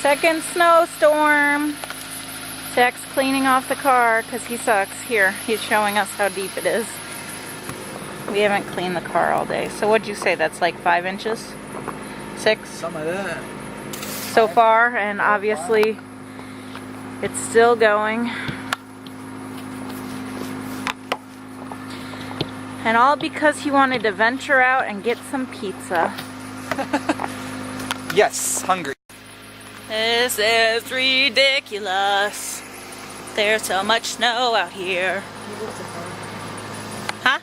Second snowstorm. Zach's cleaning off the car because he sucks. Here, he's showing us how deep it is. We haven't cleaned the car all day. So what'd you say? That's like 5 inches? 6? Something like that. So far, and obviously it's still going. And all because he wanted to venture out and get some pizza. Yes, hungry. This is ridiculous. There's so much snow out here. Huh?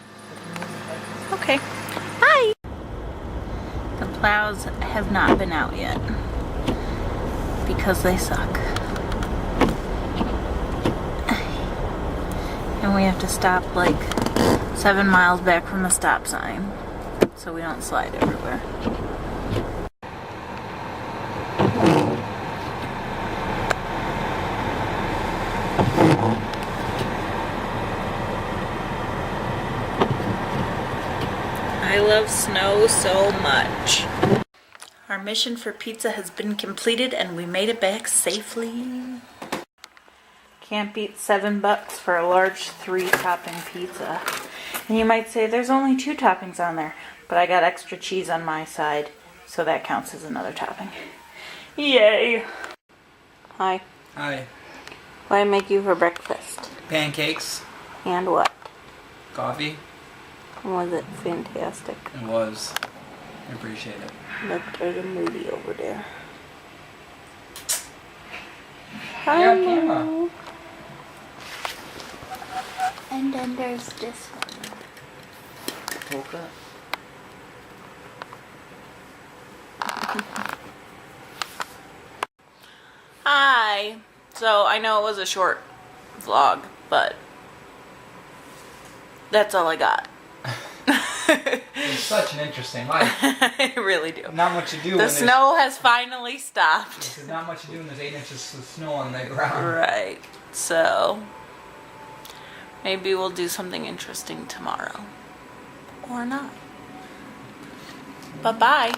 Okay. Hi! The plows have not been out yet because they suck. And we have to stop like 7 miles back from the stop sign so we don't slide everywhere. I love snow so much. Our mission for pizza has been completed and we made it back safely. Can't beat $7 for a large 3-topping pizza. And you might say there's only 2 toppings on there, but I got extra cheese on my side, so that counts as another topping. Yay! Hi. Hi. What did I make you for breakfast? Pancakes. And what? Coffee. Was it fantastic? It was. I appreciate it. Look, there's a movie over there. You're on camera. And then there's this one. Woke up. Hi. So I know it was a short vlog, but that's all I got. It's such an interesting life. I really do. Not much to do The when snow has finally stopped. there's not much to do when there's 8 inches of snow on the ground. Right. So maybe we'll do something interesting tomorrow. Or not. Bye-bye.